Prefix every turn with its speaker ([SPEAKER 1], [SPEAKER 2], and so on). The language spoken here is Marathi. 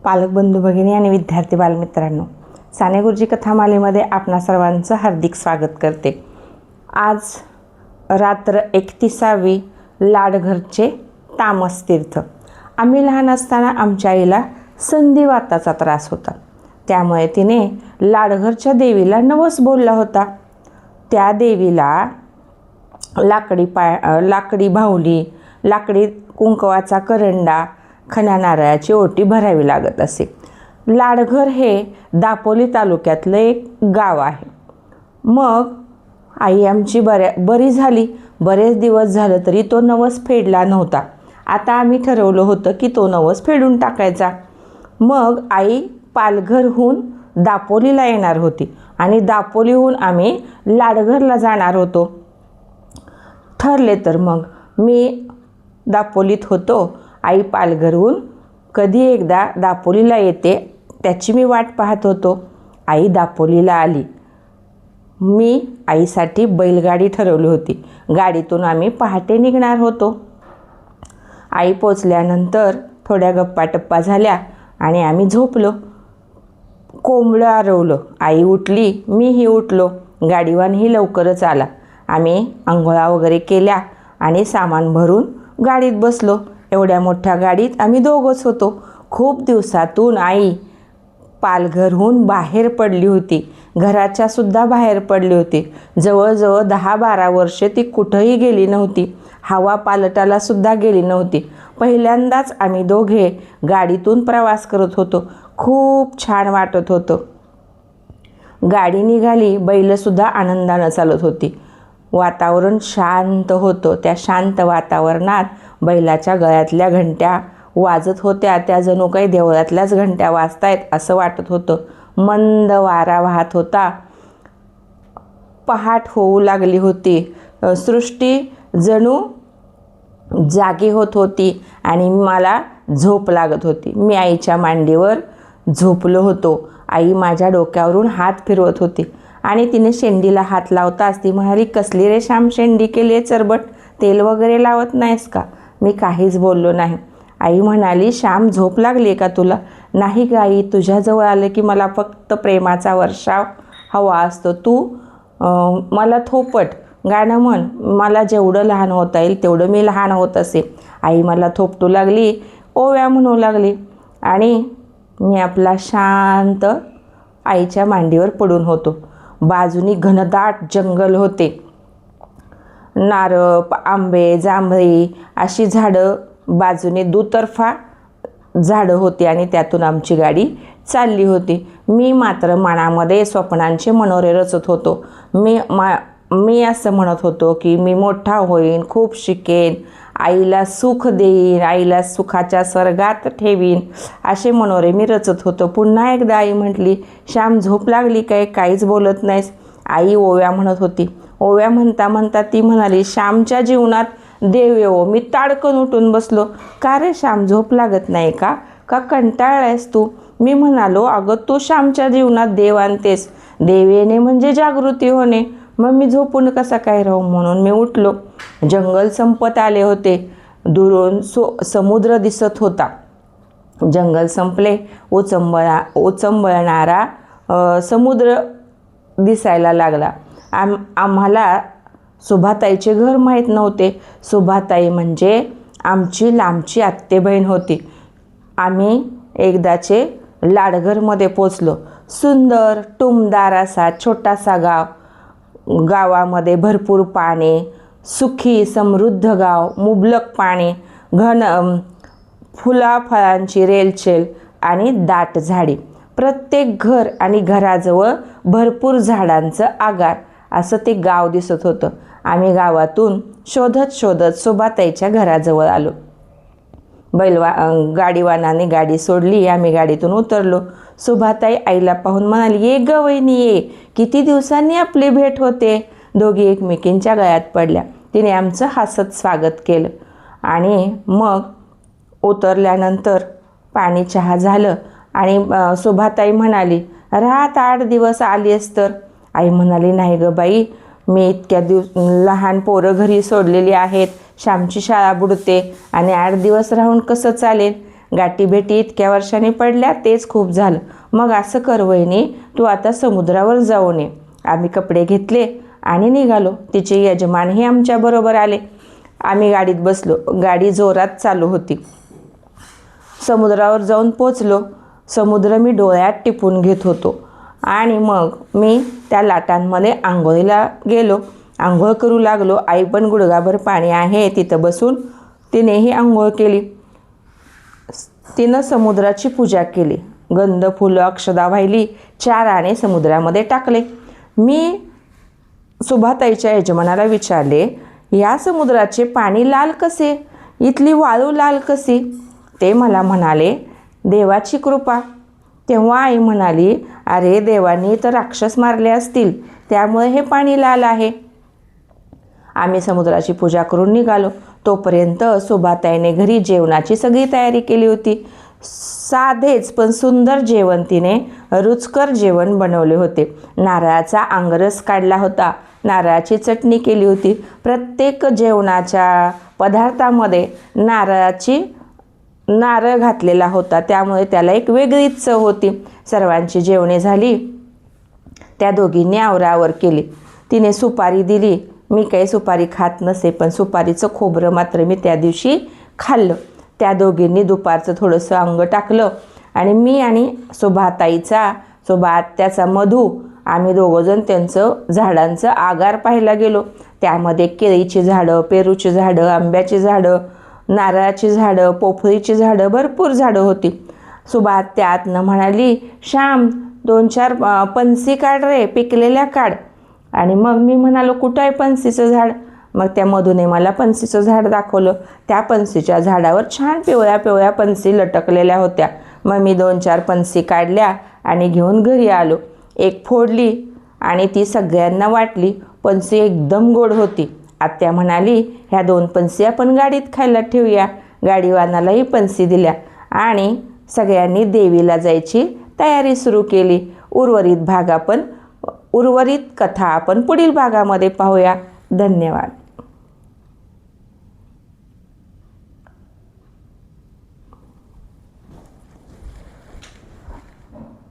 [SPEAKER 1] पालक बंधू भगिनी आणि विद्यार्थी बालमित्रांनो, साने गुरुजी कथामालेमध्ये आपणा सर्वांचं हार्दिक स्वागत करते। आज रात्र 31वी लाडघरचे तामस तीर्थ। आम्ही लहान असताना आमच्या आईला संधिवाताचा त्रास होता, त्यामुळे तिने लाडघरच्या देवीला नवस बोलला होता। त्या देवीला लाकडी बाहुली, लाकडी कुंकवाचा करंडा, खणा नारळाची ओटी भरावी लागत असे। लाडघर हे दापोली तालुक्यातलं एक गाव आहे। मग आई आमची बरी झाली, बरेच दिवस झालं तरी तो नवस फेडला नव्हता। आता आम्ही ठरवलं होतं की तो नवस फेडून टाकायचा। मग आई पालघरहून दापोलीला येणार होती आणि दापोलीहून आम्ही लाडघरला जाणार होतो। ठरले तर मग मी दापोलीत होतो, आई पालघरहून कधी एकदा दापोलीला येते त्याची मी वाट पाहत होतो। आई दापोलीला आली। मी आईसाठी बैलगाडी ठरवली होती। गाडीतून आम्ही पहाटे निघणार होतो। आई पोचल्यानंतर थोड्या गप्पा झाल्या आणि आम्ही झोपलो। कोंबडं आरवलं, आई उठली, मीही उठलो। गाडीवानही लवकरच आला। आम्ही आंघोळा वगैरे केल्या आणि सामान भरून गाडीत बसलो। एवढ्या मोठ्या गाडीत आम्ही दोघंच होतो। खूप दिवसातून आई पालघरहून बाहेर पडली होती, घराच्या सुद्धा बाहेर पडली होती। जवळजवळ 10-12 वर्षे ती कुठंही गेली नव्हती, हवा पालटाला सुद्धा गेली नव्हती। पहिल्यांदाच आम्ही दोघे गाडीतून प्रवास करत होतो। खूप छान वाटत होतं। गाडी निघाली, बैलसुद्धा आनंदानं चालत होती। वातावरण शांत होतं। त्या शांत वातावरणात बैलाच्या गळ्यातल्या घंट्या वाजत होत्या, त्या जणू काही देवळातल्याच घंट्या वाजतायत असं वाटत होतं। मंद वारा वाहत होता। पहाट होऊ लागली होती। सृष्टी जणू जागी होत होती आणि मला झोप लागत होती। मी आईच्या मांडीवर झोपलो होतो। आई माझ्या डोक्यावरून हात फिरवत होती आणि तिने शेंडीला हात लावताच ती म्हणाली, कसली रे श्याम शेंडी केली आहे चरबट, तेल वगैरे लावत नाहीस का? मी काहीच बोललो नाही। आई म्हणाली, श्याम झोप लागली का तुला? नाही ग आई, तुझ्याजवळ आलं की मला फक्त प्रेमाचा वर्षाव हवा असतो। तू मला थोपट, गाणं म्हण, मला जेवढं लहान होता येईल तेवढं मी लहान होत असे। आई मला थोपटू लागली, ओव्या म्हणू लागली आणि मी आपला शांत आईच्या मांडीवर पडून होतो। बाजूनी घनदाट जंगल होते। नारळ, आंबे, जांभळी अशी झाडं बाजूने दुतर्फा झाडं होती आणि त्यातून आमची गाडी चालली होती। मी मात्र मनामध्ये स्वप्नांचे मनोरे रचत होतो। मी असं म्हणत होतो की मी मोठा होईन, खूप शिकेन, आईला सुख देईन, आईला सुखाच्या स्वर्गात ठेवीन, असे मनोरे मी रचत होतो। पुन्हा एकदा आई म्हटली, श्याम झोप लागली काय, काहीच बोलत नाहीस? आई ओव्या म्हणत होती। ओव्या म्हणता म्हणता ती म्हणाली, श्यामच्या जीवनात देव येवो। मी ताडकन उठून बसलो। का रे श्याम, झोप लागत नाही का? का कंटाळलायस तू? मी म्हणालो, अगं तू श्यामच्या जीवनात देव आणतेस, देव येणे म्हणजे जागृती होणे, मग मी झोपून कसा काय राहू? म्हणून मी उठलो। जंगल संपत आले होते। दुरून समुद्र दिसत होता। जंगल संपले, ओचंबळणारा समुद्र दिसायला लागला। आम्हाला सुभाताईचे घर माहीत नव्हते। सुभाताई म्हणजे आमची लांबची आत्ते बहीण होती। आम्ही एकदाचे लाडघरमध्ये पोचलो। सुंदर टुमदार असा छोटासा गाव। गावामध्ये भरपूर पाणी, सुखी समृद्ध गाव, मुबलक पाणी, घन फुलाफळांची रेलचेल आणि दाट झाडी। प्रत्येक घर आणि घराजवळ भरपूर झाडांचं आगार असं ते गाव दिसत होतं। आम्ही गावातून शोधत सुभाताईच्या घराजवळ आलो। गाडीवानाने गाडी सोडली। आम्ही गाडीतून उतरलो। सुभाताई आईला पाहून म्हणाली, ये ग वहिनी ये, किती दिवसांनी आपली भेट होते। दोघी एकमेकींच्या गळ्यात पडल्या। तिने आमचं हसत स्वागत केलं आणि मग उतरल्यानंतर पाणी चहा झालं आणि सुभाताई म्हणाली, राहत 8 दिवस आलीस तर? आई म्हणाली, नाही ग बाई, मी इतक्या लहान पोरं घरी सोडलेली आहेत, श्यामची शाळा बुडते आणि 8 दिवस राहून कसं चालेल? गाठी भेटी इतक्या वर्षांनी पडल्या तेच खूप झालं. मग असं कर वहिनी, तू आता समुद्रावर जाऊन ये. आम्ही कपडे घेतले आणि निघालो. तिचे यजमानही आमच्याबरोबर आले. आम्ही गाडीत बसलो. गाडी जोरात चालू होती. समुद्रावर जाऊन पोचलो. समुद्र मी डोळ्यात टिपून घेत होतो. आणि मग मी त्या लाटांमध्ये आंघोळीला गेलो. आंघोळ करू लागलो. आई पण गुडघाभर पाणी आहे तिथं बसून तिनेही आंघोळ केली. तिनं समुद्राची पूजा केली. गंध, फुलं, अक्षदा वाहिली. 4 आणे समुद्रामध्ये टाकले. मी सुभाताईच्या यजमानाला विचारले, या समुद्राचे पाणी लाल कसे? इथली वाळू लाल कशी? ते मला म्हणाले, देवाची कृपा. तेव्हा आई म्हणाली, अरे देवानी तर राक्षस मारले असतील, त्यामुळे हे पाणी लाल आहे. आम्ही समुद्राची पूजा करून निघालो. तोपर्यंत सुभाताईने घरी जेवणाची सगळी तयारी केली होती. साधेच पण सुंदर जेवण तिने रुचकर जेवण बनवले होते. नारळाचा आंगरस काढला होता. नारळाची चटणी केली होती. प्रत्येक जेवणाच्या पदार्थामध्ये नारळ घातलेला होता, त्यामुळे त्याला एक वेगळीच चव होती. सर्वांची जेवणे झाली. त्या दोघींनी आवराआवर केली. तिने सुपारी दिली. मी काही सुपारी खात नसे, पण सुपारीचं खोबरं मात्र मी त्या दिवशी खाल्लं. त्या दोघींनी दुपारचं थोडंसं अंग टाकलं आणि मी आणि सुभाआत्याचा मधू आम्ही दोघंजण त्यांचं झाडांचं आगार पाहायला गेलो. त्यामध्ये केळीची झाडं, पेरूची झाडं, आंब्याची झाडं, नारळाची झाडं, पोफळीची झाडं, भरपूर झाडं होती. सुभाआत्या आतनं म्हणाली, श्याम 2-4 पणसी काढ रे, पिकलेल्या काढ. आणि मग मी म्हणालो, कुठं आहे पणसीचं झाड? मग त्या मधूने मला पणसीचं झाड दाखवलं. त्या पणसीच्या झाडावर छान पिवळ्या पिवळ्या पणसी लटकलेल्या होत्या. मग मी 2-4 पणसी काढल्या आणि घेऊन घरी आलो. एक फोडली आणि ती सगळ्यांना वाटली. पणसी एकदम गोड होती. आत्या म्हणाली, ह्या 2 पणसी आपण गाडीत खायला ठेवूया. गाडीवानालाही पणसी दिल्या आणि सगळ्यांनी देवीला जायची तयारी सुरू केली. उर्वरित कथा आपण पुढील भागामध्ये पाहूया. धन्यवाद.